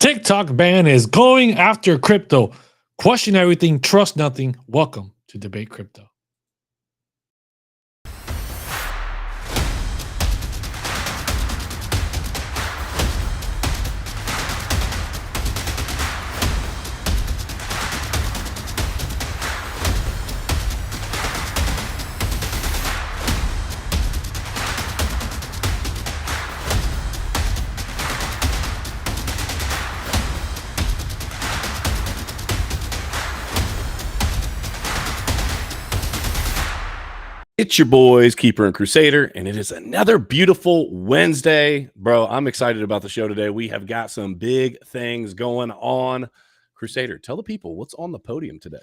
TikTok ban is going after crypto. Question everything, trust nothing. Welcome to Debate Crypto. It's your boys, Keeper and Crusader, and it is another beautiful Wednesday. Bro, I'm excited about the show today. We have got some big things going on. Crusader, tell the people what's on the podium today.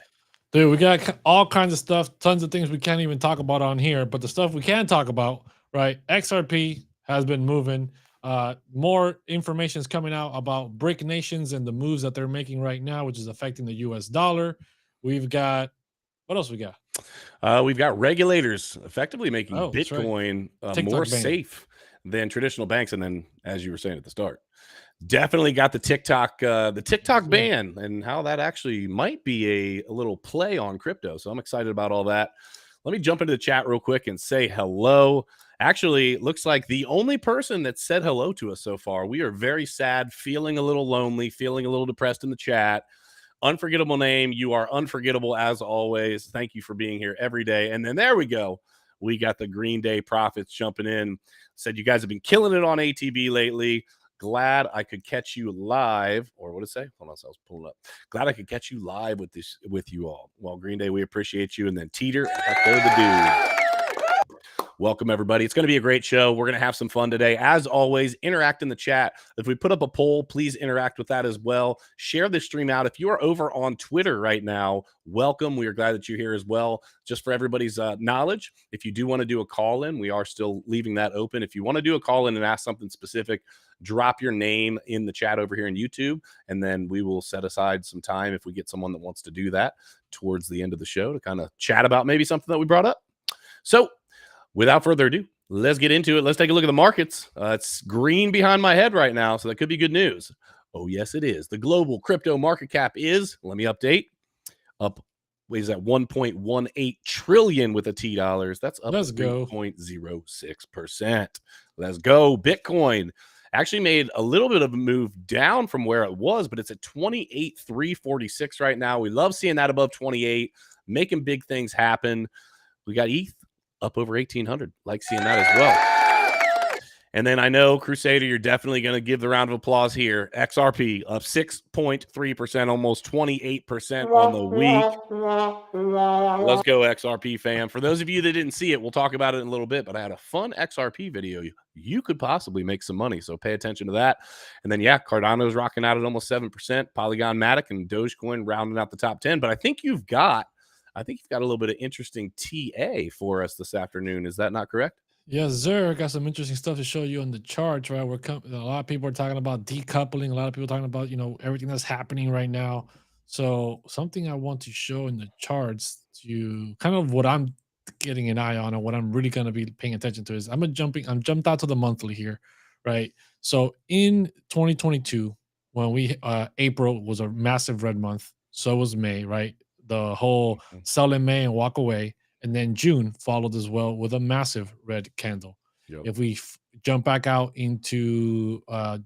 Dude, we got all kinds of stuff, tons of things we can't even talk about on here, but the stuff we can talk about, right? XRP has been moving. More information is coming out about BRIC nations and the moves that they're making right now, which is affecting the US dollar. We've got, what else we got? We've got regulators effectively making Bitcoin more ban. safe than traditional banks. And then, as you were saying at the start, definitely got the TikTok ban and how that actually might be a little play on crypto. So I'm excited about all that. Let me jump into the chat real quick and say hello. Actually, it looks like the only person that said hello to us so far. We are very sad, feeling a little lonely, feeling a little depressed in the chat. Unforgettable name. You are unforgettable as always. Thank you for being here every day. And then there we go. We got the Green Day Profits jumping in. Said you guys have been killing it on ATB lately. Glad I could catch you live. Or what did it say? Hold on, so I was pulling up. Glad I could catch you live with you all. Well, Green Day, we appreciate you. And then Teeter, Echo the Dude. Welcome, everybody. It's going to be a great show. We're going to have some fun today. As always, interact in the chat. If we put up a poll, please interact with that as well. Share this stream out. If you are over on Twitter right now, welcome. We are glad that you're here as well. Just for everybody's knowledge, if you do want to do a call-in, we are still leaving that open. If you want to do a call-in and ask something specific, drop your name in the chat over here in YouTube, and then we will set aside some time if we get someone that wants to do that towards the end of the show to kind of chat about maybe something that we brought up. So, without further ado, let's get into it. Let's take a look at the markets. It's green behind my head right now, so that could be good news. Oh, yes, it is. The global crypto market cap is, let me update, up, what is that, 1.18 trillion with a T dollars. That's up 3.06%. Let's go. Bitcoin actually made a little bit of a move down from where it was, but it's at 28,346 right now. We love seeing that above 28, making big things happen. We got ETH up over 1,800. Like seeing that as well. And then I know, Crusader, you're definitely going to give the round of applause here. XRP up 6.3%, almost 28% on the week. Let's go, XRP fam. For those of you that didn't see it, we'll talk about it in a little bit, but I had a fun XRP video. You could possibly make some money, so pay attention to that. And then, yeah, Cardano's rocking out at almost 7%. Polygon, Matic, and Dogecoin rounding out the top 10. But I think you've got a little bit of interesting TA for us this afternoon. Is that not correct? Yes, sir. Got some interesting stuff to show you on the charts, right? A lot of people are talking about decoupling. A lot of people talking about, everything that's happening right now. So something I want to show in the charts to kind of what I'm getting an eye on and what I'm really going to be paying attention to is I'm jumped out to the monthly here, right? So in 2022, when April was a massive red month, so was May, right? The whole sell in May and walk away. And then June followed as well with a massive red candle. Yep. If we jump back out into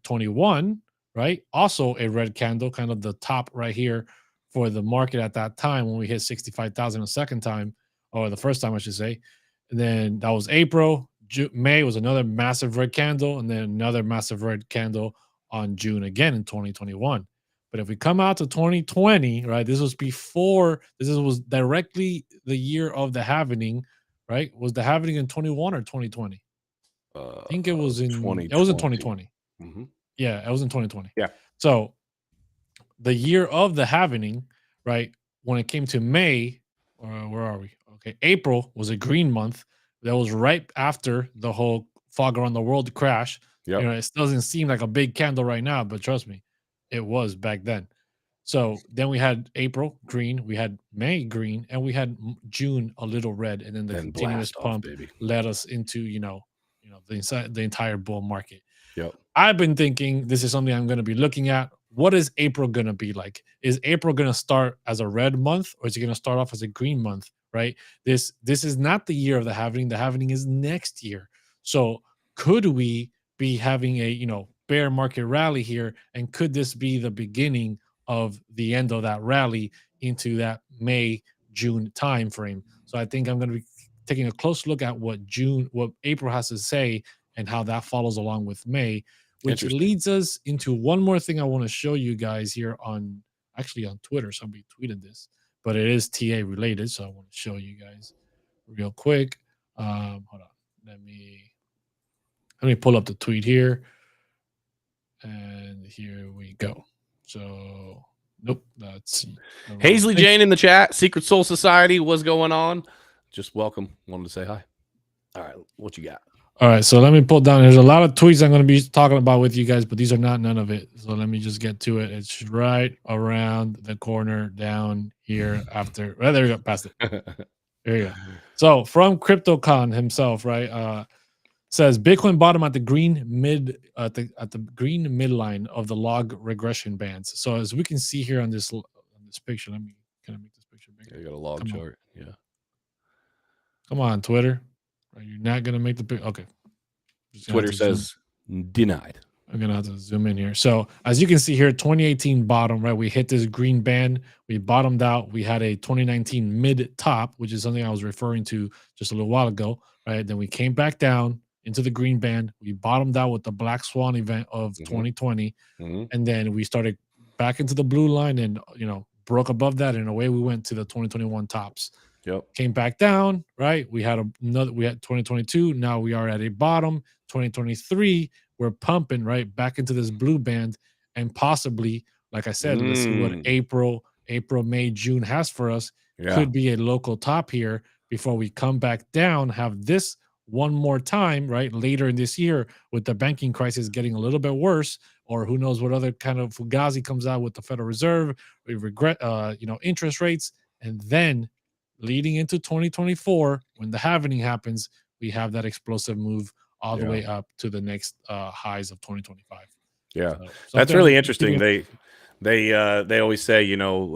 21, right? Also a red candle, kind of the top right here for the market at that time when we hit 65,000 a second time, or the first time I should say. And then that was April. May was another massive red candle, and then another massive red candle on June again in 2021. But if we come out to 2020, right, this was directly the year of the halvening, right? Was the halvening in 21 or 2020? I think it was in 2020. It was in 2020. Mm-hmm. Yeah, it was in 2020. Yeah. So the year of the halvening, right, when it came to May, where are we? Okay, April was a green month. That was right after the whole fog around the world crash. Yep. It doesn't seem like a big candle right now, but trust me, it was back then. So then we had April green, we had May green, and we had June a little red, and then the continuous pump led us into the entire bull market. Yep. I've been thinking this is something I'm going to be looking at what is April going to be like? Is April going to start as a red month, or is it going to start off as a green month? Right. This is not the year of the halvening. The halvening is next year. So could we be having a bear market rally here, and could this be the beginning of the end of that rally into that May-June time frame? So I think I'm going to be taking a close look at what April has to say, and how that follows along with May, which Interesting. leads us into one more thing I want to show you guys here on Twitter. Somebody tweeted this, but it is TA related, so I want to show you guys real quick. Hold on, let me pull up the tweet here, and here we go. So nope, that's the wrong Hazley thing. Jane in the chat. Secret Soul Society, what's going on? Just welcome. Wanted to say hi. All right, what you got? All right, so let me pull down. There's a lot of tweets I'm going to be talking about with you guys, but these are none of it. So let me just get to it. It's right around the corner down here after. Well, there we go. Past it. There you go. So from CryptoCon himself, right? Says Bitcoin bottom at the green green midline of the log regression bands. So as we can see here on this picture, let me kind of make this picture bigger. You got a log chart. Yeah. Come on, Twitter. Are you not gonna make the pic? Okay. Twitter says denied. I'm gonna have to zoom in here. So as you can see here, 2018 bottom, right? We hit this green band. We bottomed out. We had a 2019 mid top, which is something I was referring to just a little while ago, right? Then we came back down into the green band. We bottomed out with the Black Swan event of 2020, and then we started back into the blue line, and broke above that, and away we went to the 2021 tops. Yep. Came back down, right? We had 2022. Now we are at a bottom. 2023, we're pumping right back into this blue band, and possibly, like I said, let's see what April, May, June has for us. Yeah. Could be a local top here before we come back down, have this one more time, right? Later in this year, with the banking crisis getting a little bit worse, or who knows what other kind of fugazi comes out with the Federal Reserve, we regret, interest rates, and then leading into 2024, when the halvening happens, we have that explosive move all the way up to the next highs of 2025. Yeah, so that's really interesting. They always say,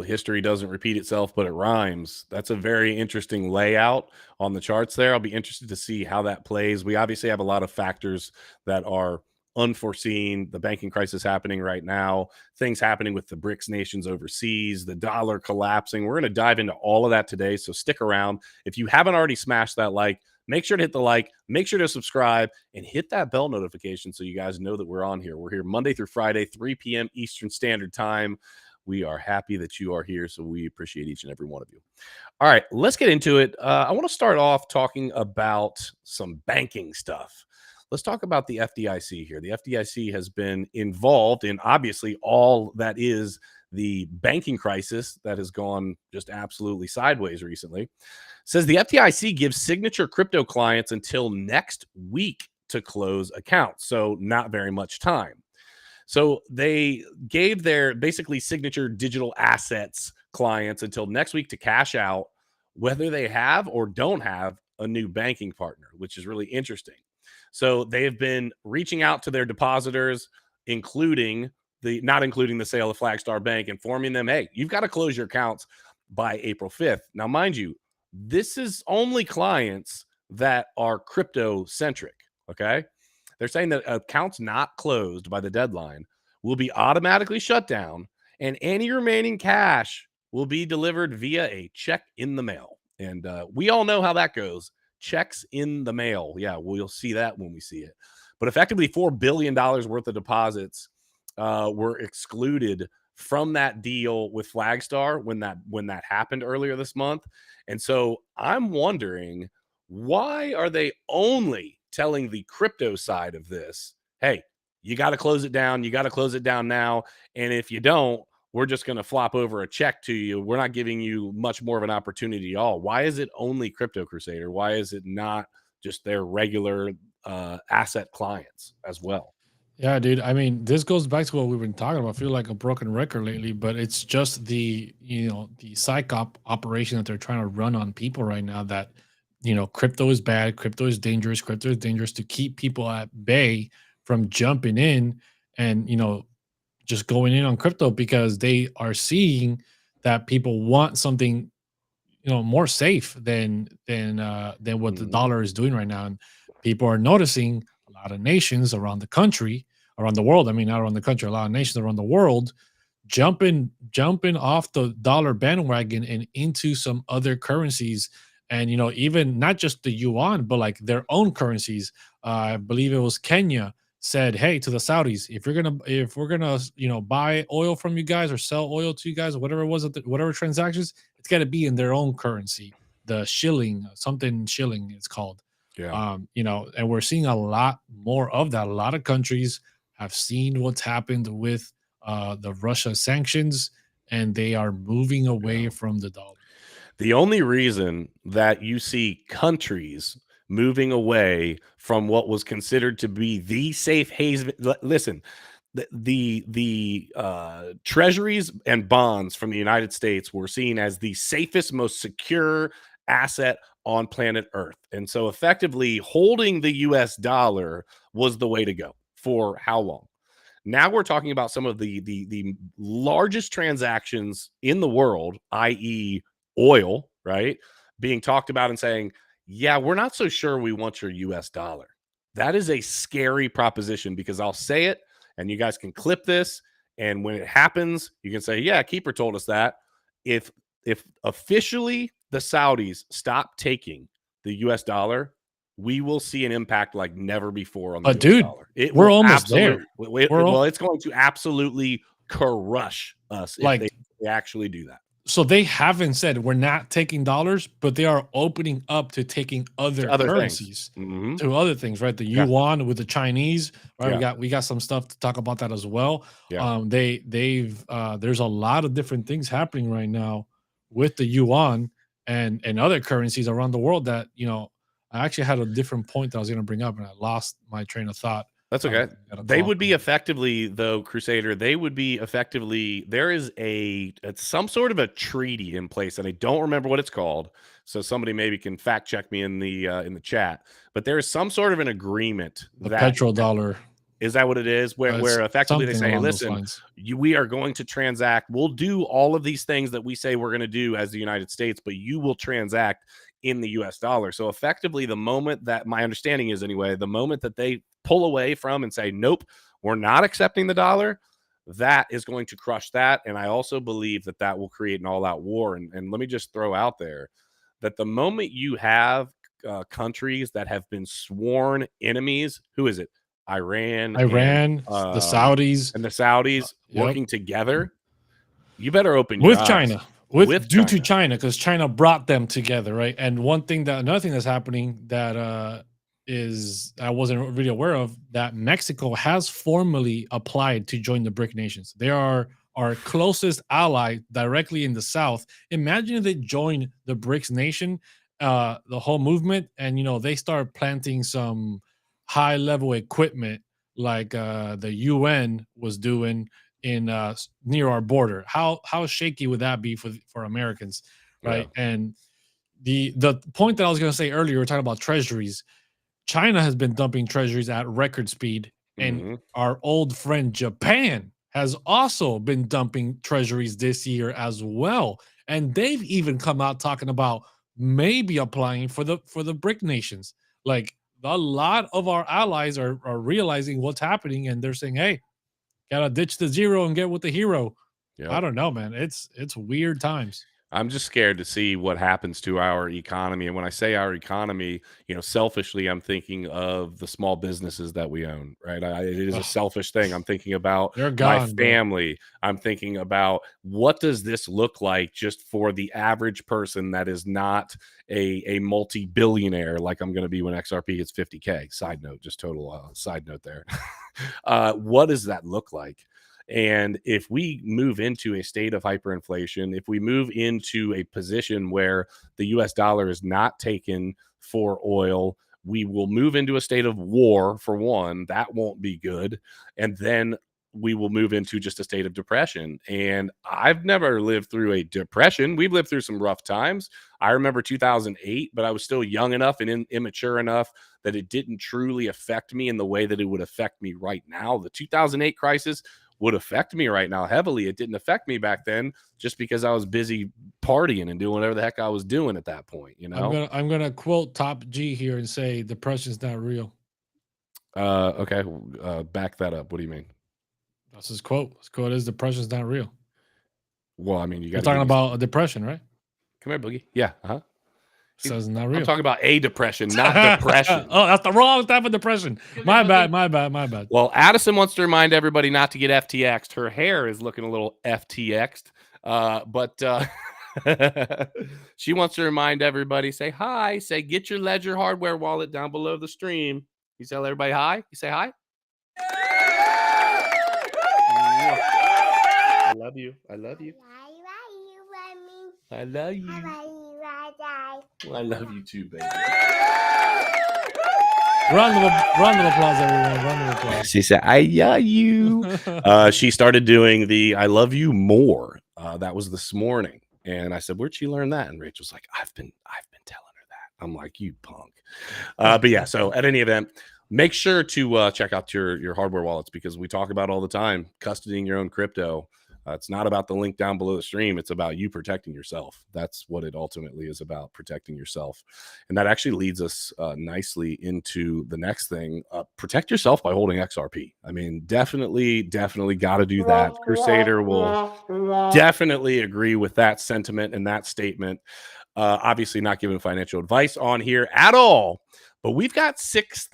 history doesn't repeat itself, but it rhymes. That's a very interesting layout on the charts there. I'll be interested to see how that plays. We obviously have a lot of factors that are unforeseen. The banking crisis happening right now, things happening with the BRICS nations overseas, the dollar collapsing. We're going to dive into all of that today, so stick around. If you haven't already smashed that like, make sure to hit the like, make sure to subscribe, and hit that bell notification so you guys know that we're on here. We're here Monday through Friday, 3 p.m. Eastern Standard Time. We are happy that you are here, so we appreciate each and every one of you. All right, let's get into it. I want to start off talking about some banking stuff. Let's talk about the FDIC here. The FDIC has been involved in, obviously, all that is the banking crisis that has gone just absolutely sideways recently. Says the FDIC gives signature crypto clients until next week to close accounts. So not very much time. So they gave their basically signature digital assets clients until next week to cash out, whether they have or don't have a new banking partner, which is really interesting. So they have been reaching out to their depositors, not including the sale of Flagstar Bank, informing them, hey, you've got to close your accounts by April 5th. Now, mind you, this is only clients that are crypto centric. Okay. They're saying that accounts not closed by the deadline will be automatically shut down, and any remaining cash will be delivered via a check in the mail. And we all know how that goes. Checks in the mail. Yeah, we'll see that when we see it. But effectively, $4 billion worth of deposits were excluded from that deal with Flagstar when that happened earlier this month. And so I'm wondering, why are they only telling the crypto side of this, hey, you got to close it down. You got to close it down now. And if you don't, we're just going to flop over a check to you. We're not giving you much more of an opportunity at all. Why is it only Crypto Crusader? Why is it not just their regular asset clients as well? Yeah, dude. I mean, this goes back to what we've been talking about. I feel like a broken record lately, but it's just the psyop operation that they're trying to run on people right now, that, crypto is bad, crypto is dangerous to keep people at bay from jumping in and, just going in on crypto because they are seeing that people want something, more safe than what the Mhm. dollar is doing right now. And people are noticing a lot of nations around the country, around the world. I mean, not around the country, a lot of nations around the world jumping off the dollar bandwagon and into some other currencies. And even not just the yuan, but like their own currencies. I believe it was Kenya said, hey, to the Saudis, if we're gonna buy oil from you guys or sell oil to you guys, whatever it was, whatever transactions, it's got to be in their own currency, the shilling, something shilling it's called. Yeah. And we're seeing a lot more of that. A lot of countries have seen what's happened with the Russia sanctions, and they are moving away Yeah. from the dollar. The only reason that you see countries moving away from what was considered to be the safe haven, listen, the treasuries and bonds from the United States were seen as the safest, most secure asset on planet Earth. And so effectively holding the US dollar was the way to go for how long? Now we're talking about some of the largest transactions in the world, i.e., oil, right? Being talked about and saying, "Yeah, we're not so sure we want your US dollar." That is a scary proposition because I'll say it and you guys can clip this, and when it happens, you can say, "Yeah, Keeper told us that." If if officially the Saudis stop taking the US dollar, we will see an impact like never before on the But US dude, dollar. It we're will almost there. absolutely, We're well, all, it's going to absolutely crush us if they like, actually do that. so they haven't said we're not taking dollars, but they are opening up to taking To other other things. currencies, Mhm. to other things, right? The Yeah, yuan with the Chinese, right? We yeah, got we got some stuff to talk about that as well. yeah. They've there's a lot of different things happening right now with the yuan and other currencies around the world that I actually had a different point that I was going to bring up and I lost my train of thought. That's Uh, okay. got a They call would be coming. effectively, though, Crusader, they would be effectively, there is it's some sort of a treaty in place, and I don't remember what it's called. So somebody maybe can fact check me in the chat. But there is some sort of an agreement The that petrodollar. is that what it is? Where It's effectively they something say, "Hey, along those listen, lines. we are going to transact. We'll do all of these things that we say we're going to do as the United States, but you will transact in the US dollar." So effectively, the moment that my understanding is anyway, the moment that they pull away from and say, "Nope, we're not accepting the dollar," that is going to crush that. And I also believe that that will create an all-out war. And let me just throw out there that the moment you have countries that have been sworn enemies, who is it? Iran Iran, the Saudis, and the Saudis yep, working together, you better open your with eyes China, with with due to China. China, because China brought them together, right? And another thing that's happening that is I wasn't really aware of, that Mexico has formally applied to join the BRIC nations. They are our closest ally directly in the south. Imagine if they join the BRICS nation, the whole movement, and they start planting some high level equipment like the UN was doing in near our border. How shaky would that be for Americans, Yeah. right? And the point that I was going to say earlier, we are talking about treasuries. China has been dumping treasuries at record speed, and Mhm. our old friend Japan has also been dumping treasuries this year as well. And they've even come out talking about maybe applying for the BRIC nations. Like, a lot of our allies are realizing what's happening, and they're saying, "Hey, gotta ditch the zero and get with the hero." I Yep. don't know, man. It's weird times. I'm just scared to see what happens to our economy. And when I say our economy, selfishly, I'm thinking of the small businesses that we own, right? It is a Ugh, selfish thing. I'm thinking about they're my gone, bro. family. I'm thinking about what does this look like just for the average person that is not a multi-billionaire like I'm going to be when XRP gets 50K. Side note, just total side note there. What does that look like? And if we move into a state of hyperinflation, if we move into a position where the US dollar is not taken for oil, we will move into a state of war, for one. That won't be good. And then we will move into just a state of depression. And I've never lived through a depression. We've lived through some rough times. I remember 2008, but I was still young enough and immature enough that it didn't truly affect me in the way that it would affect me right now. The 2008 crisis would affect me right now heavily. It didn't affect me back then just because I was busy partying and doing whatever the heck I was doing at that point, you know? I'm gonna quote Top G here and say depression's not real. Okay. Back that up. What do you mean? That's his quote. His quote is depression's not real. Well, I mean, you got You're talking about a depression, right? Come here, Boogie. Yeah. Says not real. I'm talking about a depression, not depression. Oh, that's the wrong type of depression. My bad. Well, Addison wants to remind everybody not to get FTX'd. Her hair is looking a little FTX'd. But she wants to remind everybody, say hi, say get your Ledger hardware wallet down below the stream. You tell everybody hi. You say hi. I love you. I love you. I love you. I love you too, baby. Round of applause, everyone. Round of applause. She said, I love you. She started doing the I love you more. That was this morning. And I said, where'd she learn that? And Rachel's like, I've been telling her that. I'm like, you punk. But yeah, so at any event, make sure to check out your hardware wallets, because we talk about all the time, custodying your own crypto. It's not about the link down below the stream. It's about you protecting yourself. That's what it ultimately is about, protecting yourself. And that actually leads us nicely into the next thing. Protect yourself by holding XRP. I mean, definitely got to do that. Crusader will definitely agree with that sentiment and that statement. Obviously not giving financial advice on here at all. But we've got 6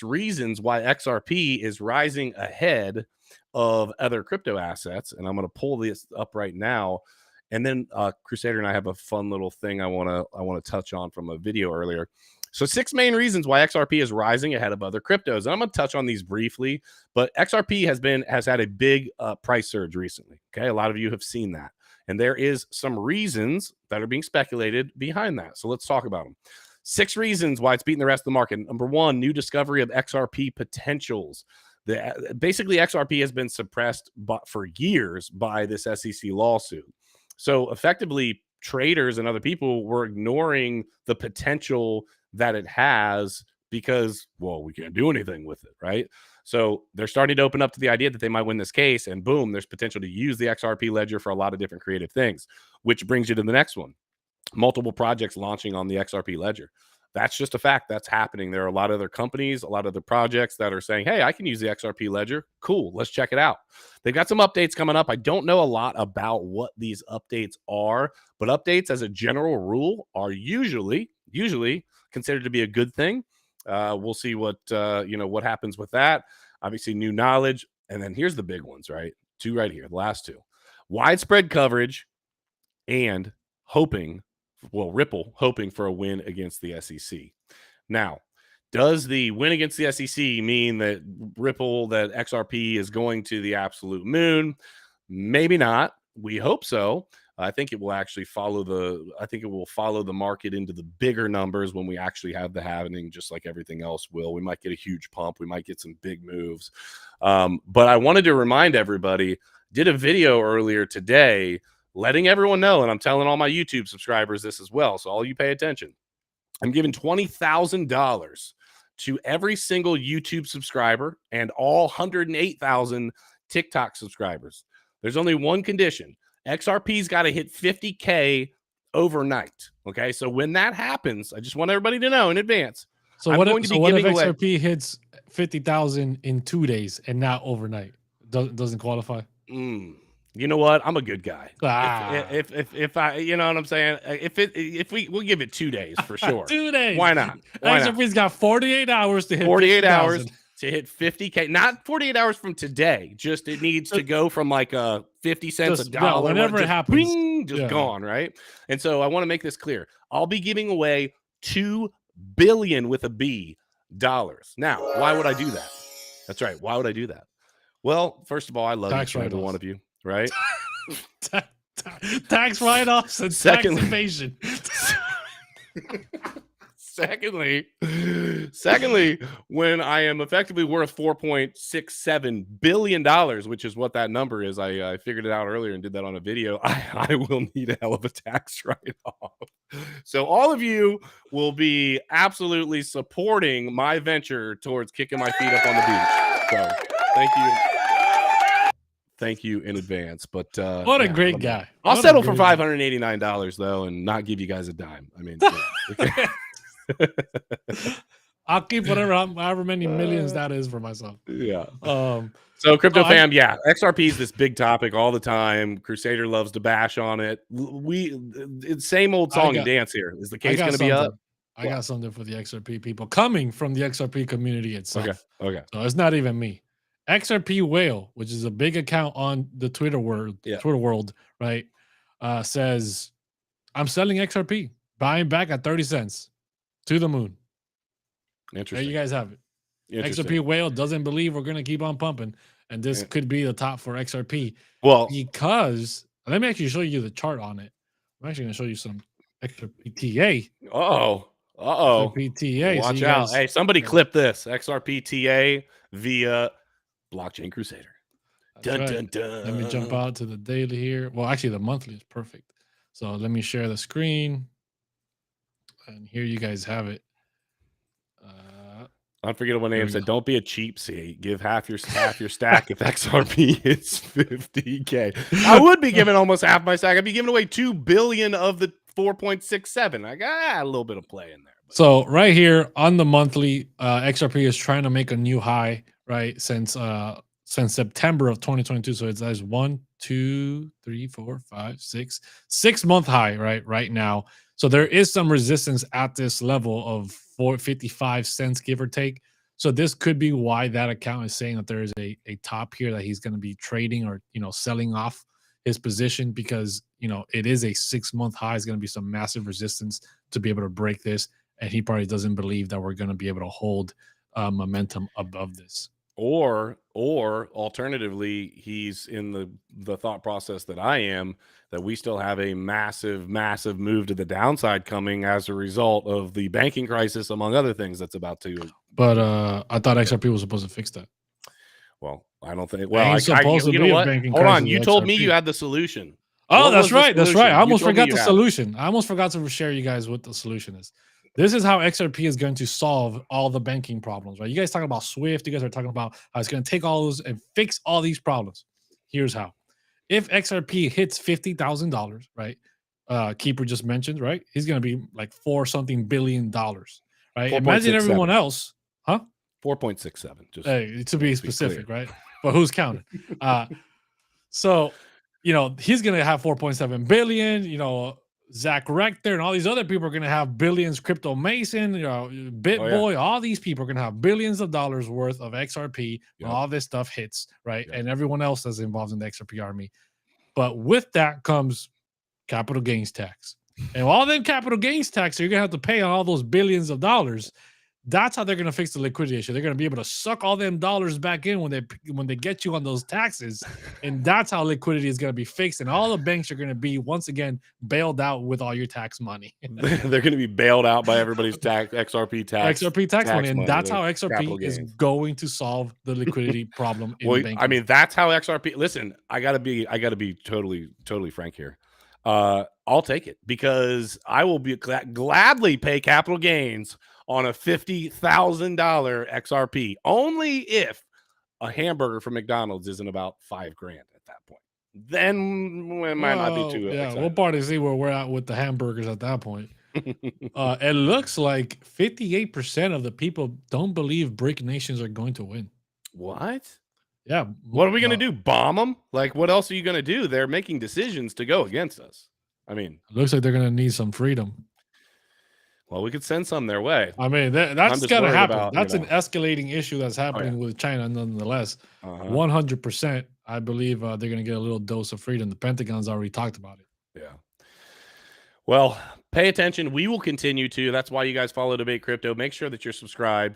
reasons why XRP is rising ahead of other crypto assets. And I'm going to pull this up right now. And then Crusader and I have a fun little thing I want to touch on from a video earlier. So 6 main reasons why XRP is rising ahead of other cryptos. And I'm going to touch on these briefly, but XRP has had a big price surge recently. Okay. A lot of you have seen that. And there is some reasons that are being speculated behind that. So let's talk about them. 6 reasons why it's beating the rest of the market. Number 1, new discovery of XRP potentials. Basically, XRP has been suppressed for years by this SEC lawsuit. So effectively, traders and other people were ignoring the potential that it has because, well, we can't do anything with it, right? So they're starting to open up to the idea that they might win this case, and boom, there's potential to use the XRP ledger for a lot of different creative things, which brings you to the next one. Multiple projects launching on the XRP ledger. That's just a fact. That's happening. There are a lot of other companies, a lot of other projects that are saying, hey, I can use the XRP ledger. Cool. Let's check it out. They've got some updates coming up. I don't know a lot about what these updates are, but updates as a general rule are usually considered to be a good thing. We'll see what happens with that. Obviously, new knowledge. And then here's the big ones, right? 2 right here, the last 2. Widespread coverage and Ripple hoping for a win against the SEC. Now, does the win against the SEC mean that XRP is going to the absolute moon? Maybe not. We hope so. I think it will actually follow the market into the bigger numbers when we actually have the halving, just like everything else will. We might get a huge pump. We might get some big moves. But I wanted to remind everybody, did a video earlier today letting everyone know, and I'm telling all my YouTube subscribers this as well, so all you pay attention. I'm giving $20,000 to every single YouTube subscriber and all 108,000 TikTok subscribers. There's only one condition. XRP's got to hit 50K overnight. Okay, so when that happens, I just want everybody to know in advance. So what if XRP hits 50,000 in 2 days and not overnight? Doesn't qualify? You know what? I'm a good guy. If I, you know what I'm saying? We'll give it 2 days for sure. 2 days. Why not? XRP's got 48 hours to hit 48 hours to hit 50K. Not 48 hours from today. Just it needs to go from like 50 cents a dollar. Whenever it happens. Gone, right? And so I want to make this clear. I'll be giving away $2 billion with a B dollars. Now, why would I do that? That's right. Why would I do that? Well, first of all, I love each and every one of you. Right? Tax write-offs and tax evasion. Secondly, when I am effectively worth $4.67 billion, which is what that number is, I figured it out earlier and did that on a video, I will need a hell of a tax write-off. So all of you will be absolutely supporting my venture towards kicking my feet up on the beach. So thank you. thank you in advance. But What a yeah, I great don't know. guy. I'll What a settle for great guy. $589 though, and not give you guys a dime. I mean, I'll keep whatever, however many millions that is for myself. yeah. Um, So crypto I fam, yeah, XRP is this big topic all the time. Crusader loves to bash on it. It's same old I song and got dance here. Is the I case got going to be up? something. I What? got something for the XRP people coming from the XRP community Okay. itself. Okay. So it's not even me. XRP Whale, which is a big account on the Yeah. Twitter world, right? Says I'm selling XRP, buying back at 30 cents to the moon. There Interesting. you guys have it. Interesting. XRP Whale doesn't believe we're going to keep on pumping, and this Yeah. could be the top for XRP. Well, Because let me actually show you the chart on it. I'm actually going to show you some XRPTA. XRPTA. So watch you out. guys, Hey, somebody clip this. XRPTA via BlockchainCrusader. that's Dun, right. dun, dun. Let me jump out to the daily here. Well, actually, the monthly is perfect. So let me share the screen, and here you guys have it. Unforgettable There name we said, go. "Don't be a cheapskate. Give half your stack if XRP hits 50K." I would be giving almost half my stack. I'd be giving away 2 billion of the 4.67. I got a little bit of play in there. But So right here on the monthly, XRP is trying to make a new high, right? Since September of 2022. So it's as 1, 2, 3, 4, 5, 6, 6 month high, right now. So there is some resistance at this level of 4.55 cents, give or take. So this could be why that account is saying that there is a top here that he's going to be trading or selling off his position, because it is a 6 month high. Is going to be some massive resistance to be able to break this, and he probably doesn't believe that we're going to be able to hold momentum above this. or alternatively, he's in the thought process that I am, that we still have a massive move to the downside coming as a result of the banking crisis, among other things that's about to. But I thought XRP was supposed to fix that. Well, I don't think. Well, ain't supposed to you be know a what? banking Hold on. crisis You with told me XRP. you had the solution. Oh, What that's was the right. That's right. solution? I You almost told me forgot you the had it. solution. I almost forgot to share you guys what the solution is. This is how XRP is going to solve all the banking problems, right? You guys talking about Swift. You guys are talking about how it's going to take all those and fix all these problems. Here's how. If XRP hits $50,000, right? Keeper just mentioned, right? He's going to be like $4 billion, right? Imagine everyone else, huh? 4.67. Just to be specific, right? But who's counting? So, he's going to have 4.7 billion, Zach Rector and all these other people are going to have billions, Crypto Mason, BitBoy, all these people are going to have billions of dollars worth of XRP when all this stuff hits, right? Yep. And everyone else that's involved in the XRP army. But with that comes capital gains tax. And all them capital gains tax you're going to have to pay on all those billions of dollars. That's how they're going to fix the liquidity issue. They're going to be able to suck all them dollars back in when they get you on those taxes, and that's how liquidity is going to be fixed. And all the banks are going to be once again bailed out with all your tax money. They're going to be bailed out by everybody's XRP tax money, and that's how XRP is gains. going to solve the liquidity problem in Well, banking. I mean, that's how XRP. Listen, I gotta be totally frank here. I'll take it, because I will gladly pay capital gains on a $50,000 XRP, only if a hamburger from McDonald's isn't about $5,000 at that point. Then it might not be too exciting. We'll probably see where we're at with the hamburgers at that point. It looks like 58% of the people don't believe BRIC nations are going to win. What? Yeah. What are we going to do? Bomb them? Like, what else are you going to do? They're making decisions to go against us. I mean, it looks like they're going to need some freedom. Well, we could send some their way. I mean, that's going to happen. That's an escalating issue that's happening with China, nonetheless. 100%, I believe they're going to get a little dose of freedom. The Pentagon's already talked about it. Yeah. Well, pay attention. We will continue to. That's why you guys follow Debate Crypto. Make sure that you're subscribed.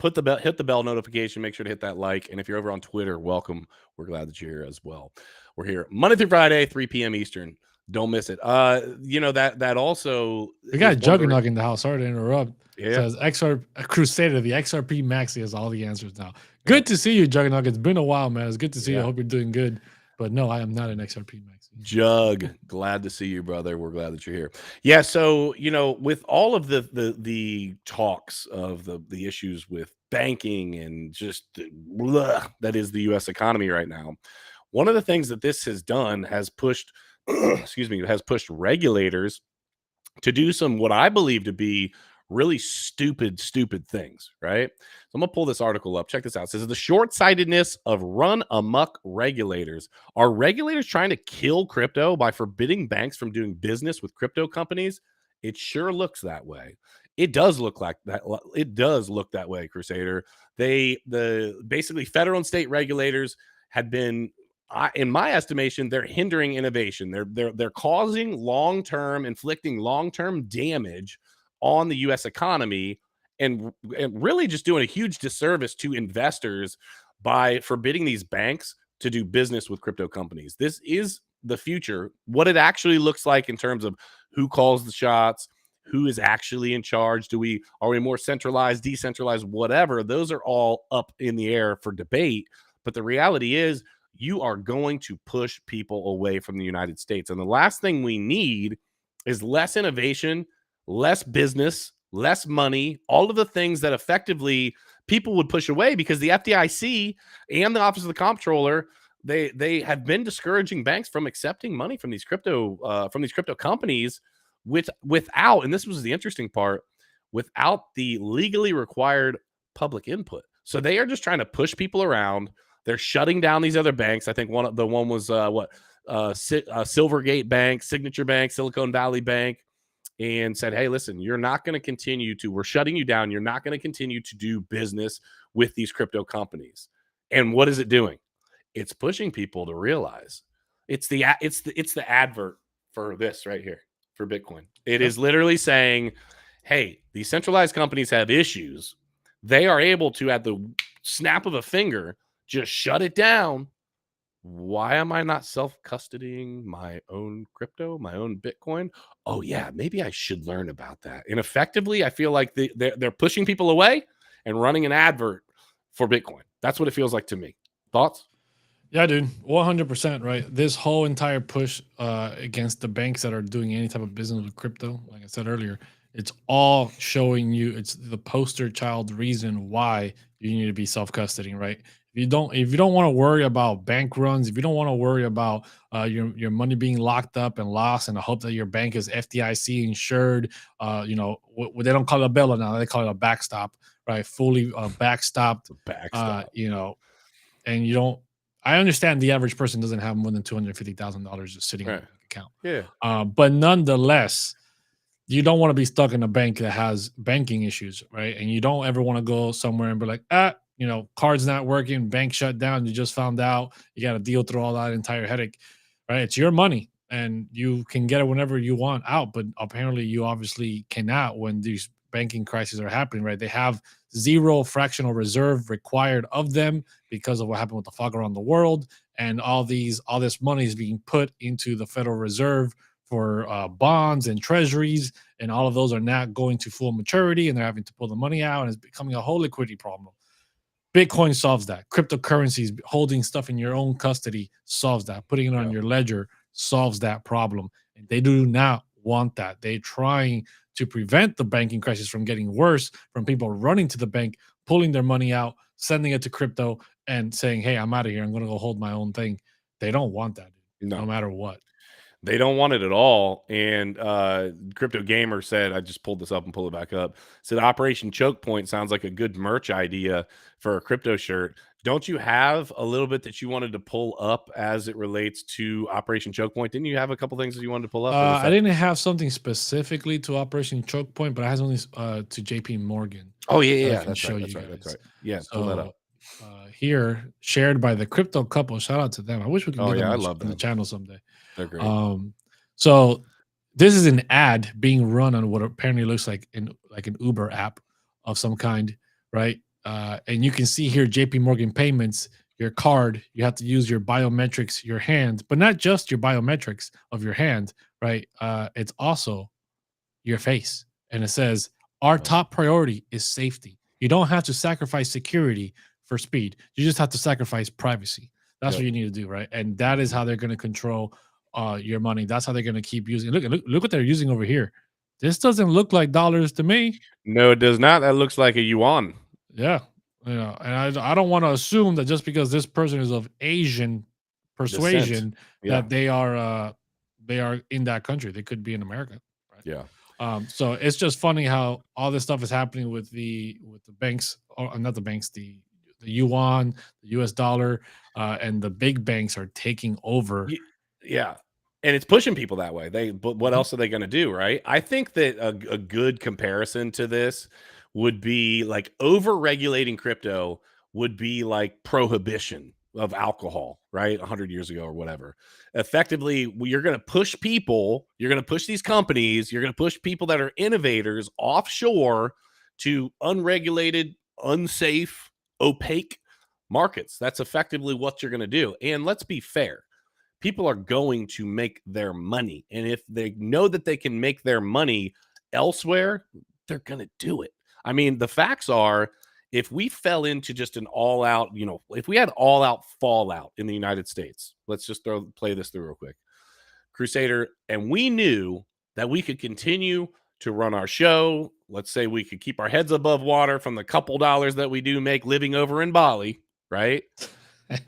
Hit the bell notification. Make sure to hit that like. And if you're over on Twitter, welcome. We're glad that you're here as well. We're here Monday through Friday, 3 p.m. Eastern. Don't miss it. That also. We got Juggernaut in the house. Sorry to interrupt. Yeah. It says XRP Crusader, the XRP Maxi has all the answers now. Good to see you, Juggernaut. It's been a while, man. It's good to see you. I hope you're doing good. But no, I am not an XRP Maxi. Jug, glad to see you, brother. We're glad that you're here. Yeah, so with all of the talks of the issues with banking and just that is the U.S. economy right now, One of the things that this has done has pushed, excuse me, has pushed regulators to do some what I believe to be really stupid things, right? So I'm gonna pull this article up. Check this out. It says the short-sightedness of run amok regulators. Are regulators trying to kill crypto by forbidding banks from doing business with crypto companies? It sure looks that way. It does look like that. It does look that way, Crusader. The basically federal and state regulators had been, in my estimation, they're hindering innovation. They're causing inflicting long-term damage on the U.S. economy, and really just doing a huge disservice to investors by forbidding these banks to do business with crypto companies. This is the future. What it actually looks like in terms of who calls the shots, who is actually in charge. Are we more centralized, decentralized, whatever? Those are all up in the air for debate. But the reality is, you are going to push people away from the United States. And the last thing we need is less innovation, less business, less money, all of the things that effectively people would push away, because the FDIC and the Office of the Comptroller, they have been discouraging banks from accepting money from these crypto companies without, and this was the interesting part, without the legally required public input. So they are just trying to push people around. They're shutting down these other banks. I think one was Silvergate Bank, Signature Bank, Silicon Valley Bank, and said, hey, listen, you're not going to continue to, we're shutting you down. You're not going to continue to do business with these crypto companies. And what is it doing? It's pushing people to realize it's the advert for this right here for Bitcoin. It is literally saying, hey, these centralized companies have issues. They are able to, at the snap of a finger, just shut it down. Why am I not self-custodying my own crypto, my own Bitcoin? Oh yeah, maybe I should learn about that. And effectively, I feel like they're pushing people away and running an advert for Bitcoin. That's what it feels like to me. Thoughts? Yeah, dude, 100%, right? This whole entire push against the banks that are doing any type of business with crypto, like I said earlier, it's all showing you, it's the poster child reason why you need to be self-custodying, right? If you don't want to worry about bank runs, if you don't want to worry about your money being locked up and lost, and I hope that your bank is FDIC insured, they don't call it a bailout now, they call it a backstop, right? Fully backstopped, Backstop. And you don't. I understand the average person doesn't have more than $250,000 just sitting in Right. a bank account. Yeah. But nonetheless, you don't want to be stuck in a bank that has banking issues, right? And you don't ever want to go somewhere and be like, card's not working, bank shut down. You just found out. You got to deal through all that entire headache, right? It's your money, and you can get it whenever you want out. But apparently, you obviously cannot when these banking crises are happening, right? They have zero fractional reserve required of them because of what happened with the fog around the world, and all this money is being put into the Federal Reserve for bonds and treasuries, and all of those are not going to full maturity, and they're having to pull the money out, and it's becoming a whole liquidity problem. Bitcoin solves that. Cryptocurrencies, holding stuff in your own custody, solves that. Putting it on your ledger solves that problem. And they do not want that. They're trying to prevent the banking crisis from getting worse, from people running to the bank, pulling their money out, sending it to crypto, and saying, hey, I'm out of here. I'm going to go hold my own thing. They don't want that, no matter what. They don't want it at all. And Crypto Gamer said, I just pulled this up and pull it back up. Said Operation Choke Point sounds like a good merch idea for a crypto shirt. Don't you have a little bit that you wanted to pull up as it relates to Operation Choke Point? Didn't you have a couple things that you wanted to pull up? I didn't have something specifically to Operation Choke Point, but I had something to JPMorgan. Oh yeah, I can show you guys. That's right. Yeah, So, pull that up. Here, shared by the Crypto Couple. Shout out to them. I wish we could get them on the channel someday. They're great. So this is an ad being run on what apparently looks like an Uber app of some kind, right? And you can see here JPMorgan payments, your card, you have to use your biometrics, your hand, but not just your biometrics of your hand, right? It's also your face. And it says, our top priority is safety. You don't have to sacrifice security for speed. You just have to sacrifice privacy. That's what you need to do, right? And that is how they're going to control your money. That's how they're going to keep using. Look what they're using over here. This doesn't look like dollars to me. No, it does not. That looks like a yuan. Yeah. And I don't want to assume that just because this person is of Asian persuasion Yeah. that they are in that country. They could be in America, right? Yeah. So it's just funny how all this stuff is happening with the banks, or not the banks, the yuan, the US dollar, and the big banks are taking over. Yeah. And it's pushing people that way. But what Mhm. else are they going to do, right? I think that a good comparison to this would be like over regulating crypto would be like prohibition of alcohol, right? 100 years ago or whatever. Effectively, you're going to push people, you're going to push these companies, you're going to push people that are innovators offshore to unregulated, unsafe, opaque markets. That's effectively what you're going to do. And let's be fair, people are going to make their money. And if they know that they can make their money elsewhere, they're going to do it. I mean, the facts are, if we fell into just an all out, if we had all out fallout in the United States, let's just play this through real quick, Crusader, and we knew that we could continue to run our show. Let's say we could keep our heads above water from the couple dollars that we do make living over in Bali, right?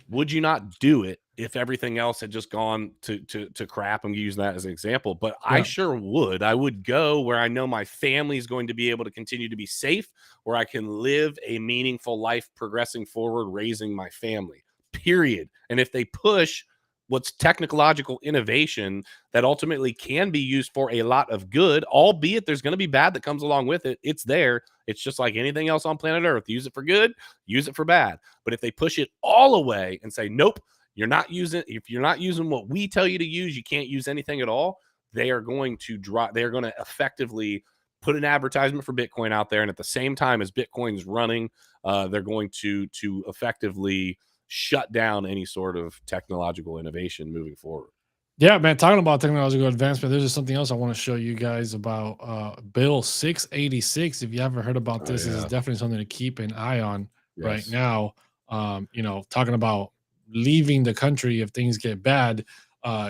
Would you not do it if everything else had just gone to crap? I'm using that as an example, but I Yeah. sure would. I would go where I know my family is going to be able to continue to be safe, where I can live a meaningful life progressing forward, raising my family, period. And if they push what's technological innovation that ultimately can be used for a lot of good, albeit there's going to be bad that comes along with it, it's there. It's just like anything else on planet Earth. Use it for good, use it for bad. But if they push it all away and say, nope, you're not using, if you're not using what we tell you to use, you can't use anything at all, they are going to drop, they're going to effectively put an advertisement for Bitcoin out there. And at the same time as Bitcoin's running, they're going to effectively shut down any sort of technological innovation moving forward. Yeah, man. Talking about technological advancement, there's just something else I want to show you guys about Bill 686. If you haven't heard about this, this is definitely something to keep an eye on right now. Talking about leaving the country if things get bad.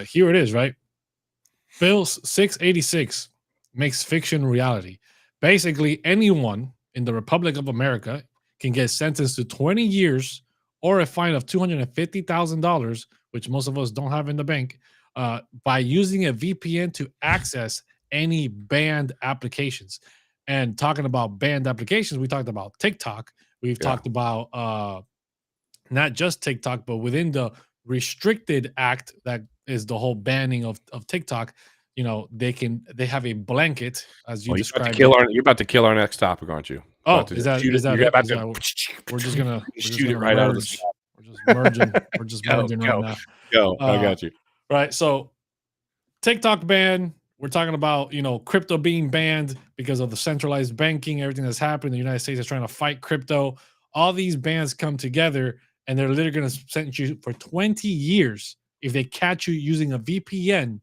Here it is, right? Bill 686 makes fiction reality. Basically, anyone in the Republic of America can get sentenced to 20 years or a fine of $250,000, which most of us don't have in the bank, by using a VPN to access any banned applications. And talking about banned applications, we talked about TikTok. We've talked about not just TikTok, but within the restricted act that is the whole banning of TikTok. They have a blanket, as you described. You're about to kill our next topic, aren't you? Oh, is that it? We're just gonna shoot it right out of the sky. We're just merging. We're just merging right now. Go. I got you. Right. So TikTok ban. We're talking about crypto being banned because of the centralized banking, everything that's happening. The United States is trying to fight crypto. All these bans come together, and they're literally going to sentence you for 20 years if they catch you using a VPN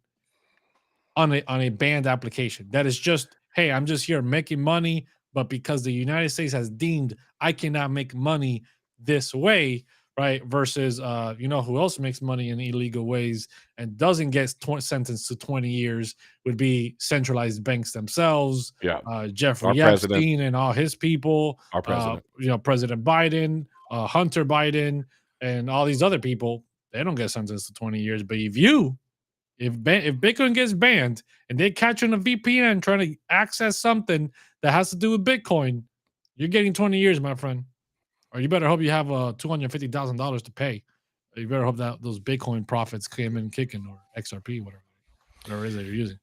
on a banned application. That is just, hey, I'm just here making money, but because the United States has deemed I cannot make money this way, right? Versus, who else makes money in illegal ways and doesn't get sentenced to 20 years would be centralized banks themselves. Yeah. Jeffrey Epstein and all his people. Our president. President Biden, Hunter Biden, and all these other people. They don't get sentenced to 20 years. But if Bitcoin gets banned and they catch you on a VPN trying to access something that has to do with Bitcoin, you're getting 20 years, my friend. Or you better hope you have $250,000 to pay. You better hope that those Bitcoin profits came in kicking, or XRP, whatever it is that you're using.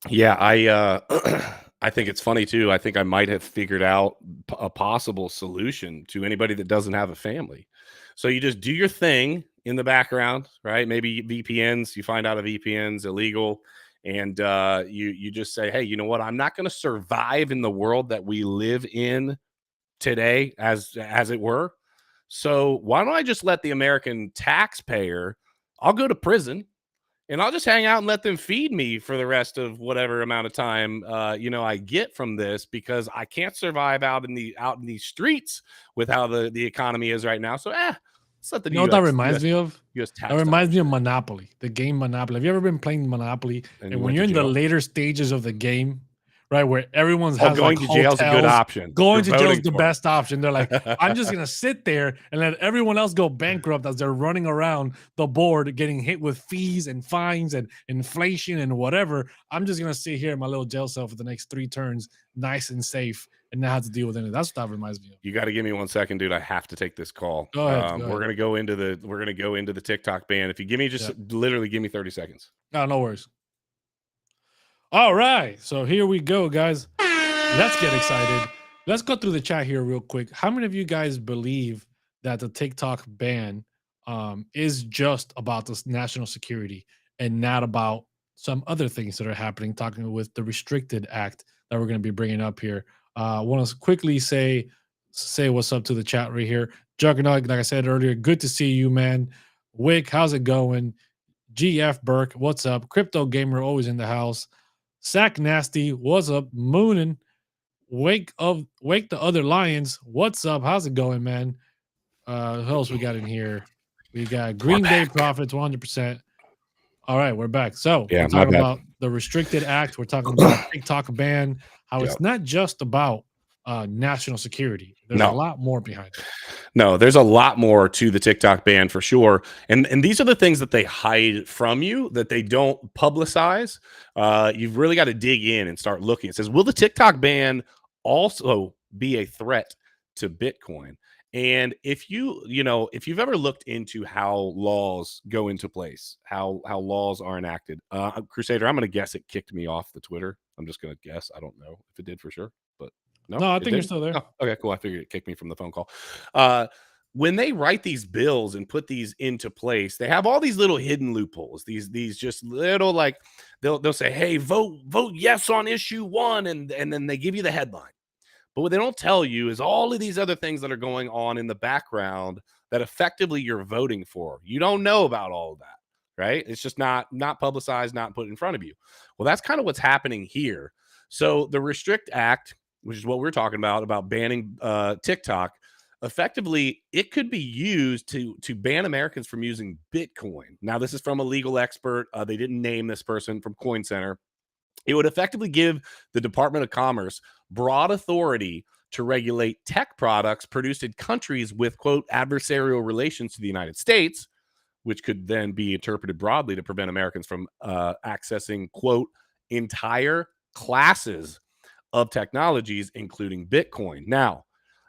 Yeah, I think it's funny too. I think I might have figured out a possible solution to anybody that doesn't have a family. So you just do your thing in the background, right? Maybe VPNs, you find out a VPN's illegal, and you just say, hey, you know what? I'm not going to survive in the world that we live in today, as it were. So why don't I just let the American taxpayer, I'll go to prison and I'll just hang out and let them feed me for the rest of whatever amount of time I get from this, because I can't survive out in these streets with how the economy is right now. So let's let the that reminds me of? That reminds me of Monopoly, the game Monopoly. Have you ever been playing Monopoly? And when you're in the later stages of the game, right? Where everyone's has going like to jail is a good hotels. option. Going You're to jail is voting the for it. best option. They're like, I'm just gonna sit there and let everyone else go bankrupt as they're running around the board, getting hit with fees and fines and inflation and whatever. I'm just gonna sit here in my little jail cell for the next 3 turns, nice and safe, and not have to deal with anything. That's what that reminds me of. You got to give me 1 second, dude. I have to take this call. Go ahead. Go We're ahead. gonna go into the TikTok ban. If you give me just literally give me 30 seconds. No worries. All right, so here we go, guys. Let's get excited. Let's go through the chat here real quick. How many of you guys believe that the TikTok ban is just about this national security and not about some other things that are happening? Talking with the Restricted Act that we're going to be bringing up here. I want to quickly say what's up to the chat right here. Juggernaut, like I said earlier, good to see you, man. Wick, how's it going? GF Burke, what's up? Crypto Gamer, always in the house. Sack Nasty, what's up? Moonin, Wake the Other Lions, what's up? How's it going, man? Who else we got in here? We got Green Day Profits, 100%. All right, we're back. So we're talking about the Restricted Act. We're talking about TikTok ban. How it's not just about national security. There's a lot more behind it. No, there's a lot more to the TikTok ban for sure. And these are the things that they hide from you, that they don't publicize. You've really got to dig in and start looking. It says, will the TikTok ban also be a threat to Bitcoin? And if you've ever looked into how laws go into place, how laws are enacted, Crusader, I'm going to guess it kicked me off the Twitter. I'm just going to guess. I don't know if it did for sure, but no, I think you're still there. Oh, okay, cool. I figured it kicked me from the phone call. When they write these bills and put these into place, they have all these little hidden loopholes. These just little, like, they'll say, "Hey, vote yes on issue 1," and then they give you the headline. But what they don't tell you is all of these other things that are going on in the background that effectively you're voting for. You don't know about all of that, right? It's just not publicized, not put in front of you. Well, that's kind of what's happening here. So the Restrict Act, which is what we're talking about banning TikTok, effectively, it could be used to ban Americans from using Bitcoin. Now, this is from a legal expert. They didn't name this person from Coin Center. It would effectively give the Department of Commerce broad authority to regulate tech products produced in countries with, quote, adversarial relations to the United States, which could then be interpreted broadly to prevent Americans from accessing, quote, entire classes of technologies, including Bitcoin. Now,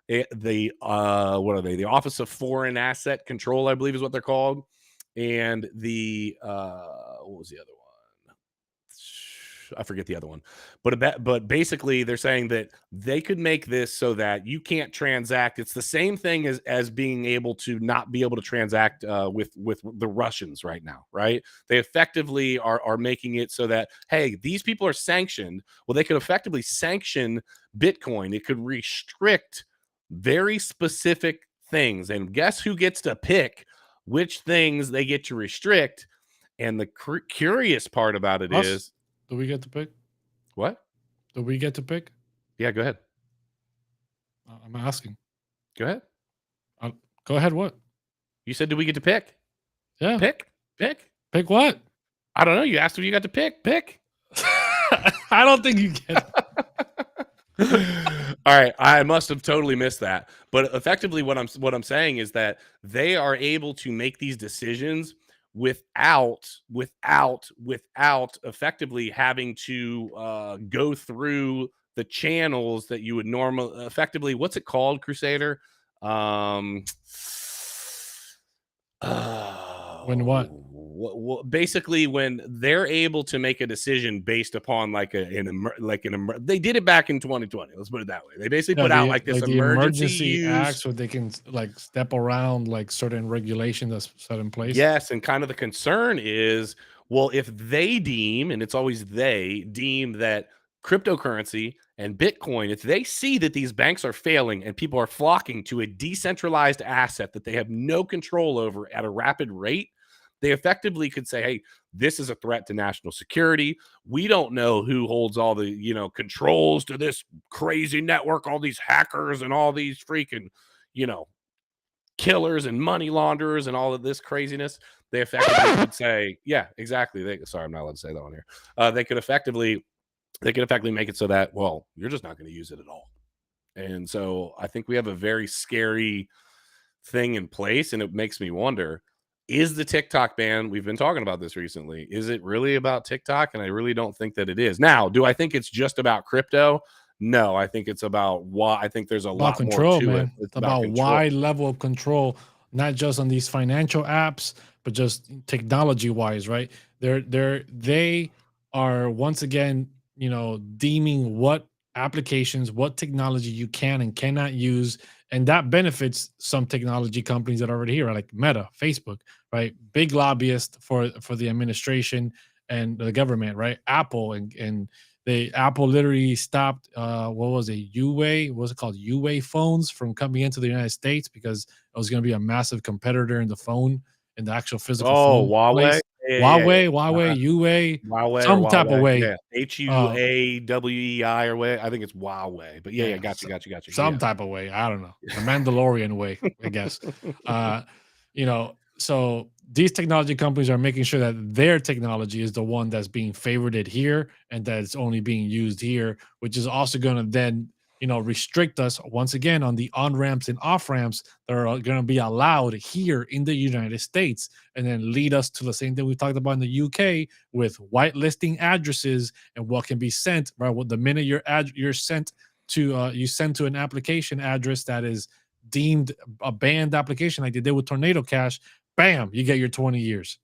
the what are they? The Office of Foreign Asset Control, I believe, is what they're called, and the what was the other one? I forget the other one, but basically they're saying that they could make this so that you can't transact. It's the same thing as being able to not be able to transact with the Russians right now, right? They effectively are making it so that, hey, these people are sanctioned. Well, they could effectively sanction Bitcoin. It could restrict very specific things, and guess who gets to pick which things they get to restrict? And the curious part about it is, do we get to pick? What? Do we get to pick? Yeah, go ahead. I'm asking. Go ahead. Go ahead. What? You said, do we get to pick? Yeah. Pick what? I don't know. You asked if you got to pick. I don't think you get All right, I must have totally missed that. But effectively, what I'm saying is that they are able to make these decisions without effectively having to go through the channels that you would normally effectively. What's it called, Crusader? When what? Basically, when they're able to make a decision based upon they did it back in 2020. Let's put it that way. They basically put out like this emergency acts where they can like step around like certain regulation that's set in place. Yes, and kind of the concern is, well, if they deem, and it's always they deem that cryptocurrency and Bitcoin, if they see that these banks are failing and people are flocking to a decentralized asset that they have no control over at a rapid rate, they effectively could say, hey, this is a threat to national security. We don't know who holds all the, controls to this crazy network, all these hackers and all these freaking, killers and money launderers and all of this craziness. They effectively could say, yeah, exactly. Sorry, I'm not allowed to say that on here. They could effectively they can effectively make it so that, well, you're just not going to use it at all. And so I think we have a very scary thing in place, and it makes me wonder, is the TikTok ban, we've been talking about this recently, is it really about TikTok? And I really don't think that it is. Now, do I think it's just about crypto? No, I think it's about why. I think there's a About lot more control, to it. man. It's It's about about control. wide level of control, not just on these financial apps, but just technology wise, right? They are once again, deeming what applications, what technology you can and cannot use, and that benefits some technology companies that are already here, right? Like Meta, Facebook, right? Big lobbyist for the administration and the government, right? Apple and Apple literally stopped what was it, Huawei, what was it called, Huawei phones from coming into the United States because it was going to be a massive competitor in the phone, in the actual physical Oh, phone Huawei? place. Yeah, yeah, yeah. Huawei, Huawei, Huawei or some type of Huawei. way, Yeah. uh, Huawei or way. I think it's Huawei. But yeah, yeah, gotcha. some Yeah. type of way. I don't know, the Mandalorian way, I guess. Uh, so these technology companies are making sure that their technology is the one that's being favored here and that it's only being used here, which is also going to then restrict us once again on the on ramps and off ramps that are going to be allowed here in the United States, and then lead us to the same thing we talked about in the UK with whitelisting addresses and what can be sent. Right, well, the minute you're sent to you send to an application address that is deemed a banned application, like they did with Tornado Cash, bam, you get your 20 years.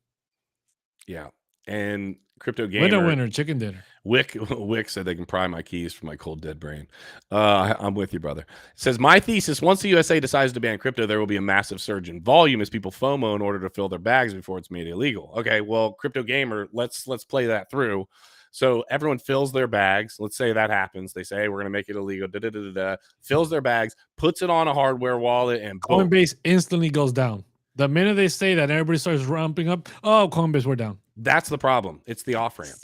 Yeah. And Crypto Winner, Gamer, winner, chicken dinner. Wick said they can pry my keys from my cold dead brain. I'm with you, brother. It says, my thesis: once the USA decides to ban crypto, there will be a massive surge in volume as people FOMO in order to fill their bags before it's made illegal. Okay, well, Crypto Gamer, let's play that through. So everyone fills their bags. Let's say that happens. They say, hey, we're going to make it illegal. Fills their bags, puts it on a hardware wallet, and boom. Coinbase instantly goes down. The minute they say that, everybody starts ramping up. Oh, Coinbase, we're down. That's the problem. It's the off ramp.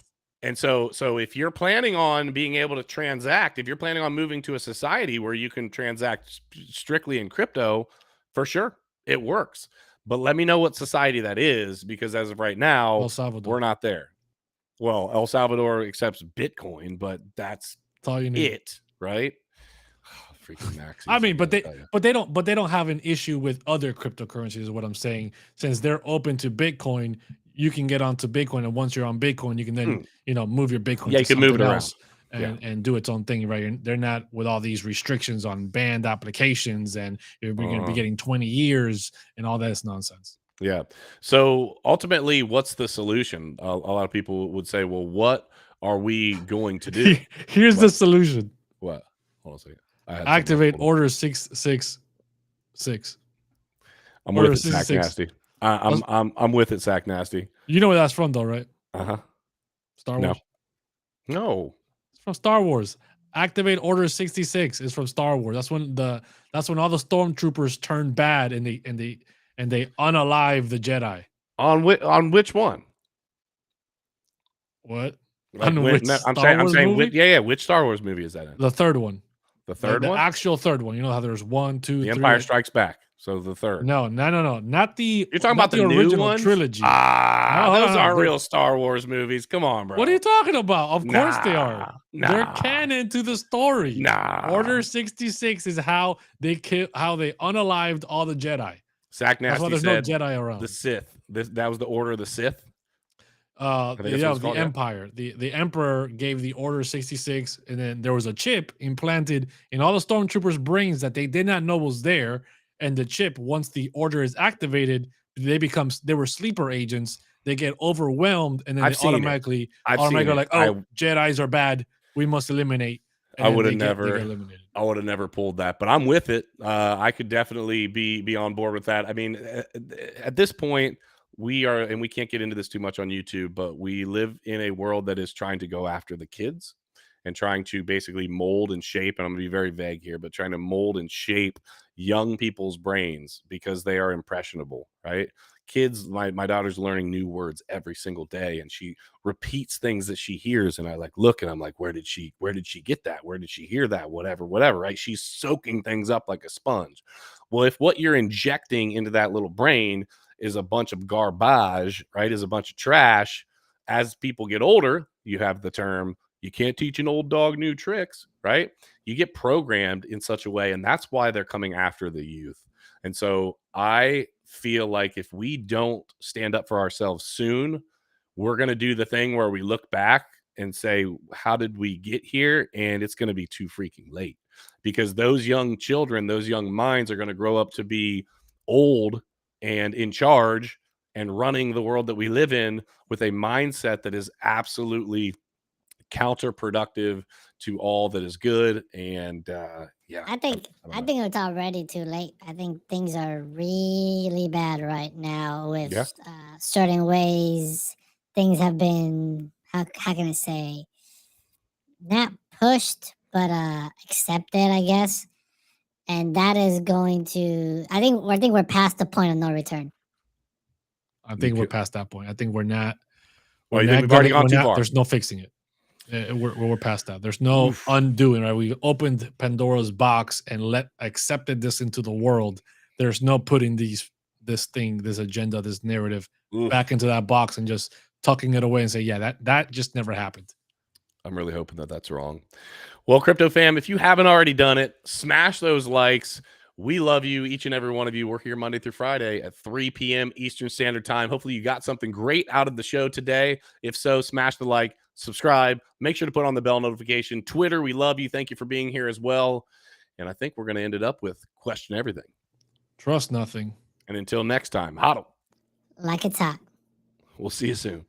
And so if you're planning on being able to transact, if you're planning on moving to a society where you can transact strictly in crypto, for sure, it works. But let me know what society that is, because as of right now, El Salvador. we're not there. Well, El Salvador accepts Bitcoin, but that's all you need. Right? Freaking Maxi. I mean, but they don't have an issue with other cryptocurrencies, is what I'm saying. Since they're open to Bitcoin, you can get onto Bitcoin, and once you're on Bitcoin, you can then move your Bitcoin to something else and do its own thing, right? And they're not with all these restrictions on banned applications, and you're going to be getting 20 years and all that nonsense. Yeah. So ultimately, what's the solution? A lot of people would say, well, what are we going to do? Here's the solution. What? Hold on a second. Activate order 666. I'm with it, Sack Nasty. I'm with it, Sack Nasty. You know where that's from, though, right? Star Wars. No. It's from Star Wars. Activate Order 66 is from Star Wars. That's when all the stormtroopers turn bad and they unalive the Jedi. On which one? What? Which Star Wars movie is that in? The third one. The third one? The actual third one. You know how there's 1, 2, 3. The Empire Strikes Back. So the third. No. Not the. You're talking about the original new trilogy. Those aren't real Star Wars movies. Come on, bro. What are you talking about? Of course they are. They're canon to the story. Order 66 is how they unalived all the Jedi. Sack Nasty there's said no Jedi around. The Sith. That was the Order of the Sith. The Empire. The Emperor gave the Order 66, and then there was a chip implanted in all the stormtroopers' brains that they did not know was there. And the chip, once the order is activated, they were sleeper agents. They get overwhelmed, and then they automatically like, oh, Jedis are bad. We must eliminate. I would have never pulled that, but I'm with it. I could definitely be on board with that. I mean, at this point, we are, and we can't get into this too much on YouTube, but we live in a world that is trying to go after the kids and trying to basically mold and shape, and I'm going to be very vague here, but trying to mold and shape young people's brains because they are impressionable, right? Kids, my daughter's learning new words every single day, and she repeats things that she hears, and I look, and I'm like, where did she get that? Where did she hear that? Whatever, right? She's soaking things up like a sponge. Well, if what you're injecting into that little brain is a bunch of garbage, right, is a bunch of trash, as people get older, you have the term You can't teach an old dog new tricks, right? You get programmed in such a way, and that's why they're coming after the youth. And so I feel like if we don't stand up for ourselves soon, we're going to do the thing where we look back and say, how did we get here? And it's going to be too freaking late, because those young children, those young minds are going to grow up to be old and in charge and running the world that we live in with a mindset that is absolutely counterproductive to all that is good. And yeah, I think it's already too late. I think things are really bad right now with certain ways things have been, how can I say, not pushed but accepted, I guess. And that is going to, I think we're past the point of no return. I think we're past that point. I think we're not. Well, you think we've already gone too far? There's no fixing it. We're past that. There's no undoing, right? We opened Pandora's box and accepted this into the world. There's no putting this agenda, this narrative back into that box and just tucking it away and say, yeah, that just never happened. I'm really hoping that that's wrong. Well, Crypto Fam, if you haven't already done it, smash those likes. We love you, each and every one of you. We're here Monday through Friday at 3 p.m. Eastern Standard Time. Hopefully you got something great out of the show today. If so, smash the like, subscribe. Make sure to put on the bell notification. Twitter, we love you. Thank you for being here as well. And I think we're going to end it up with question everything. Trust nothing. And until next time, hodl. Like it's hot. We'll see you soon.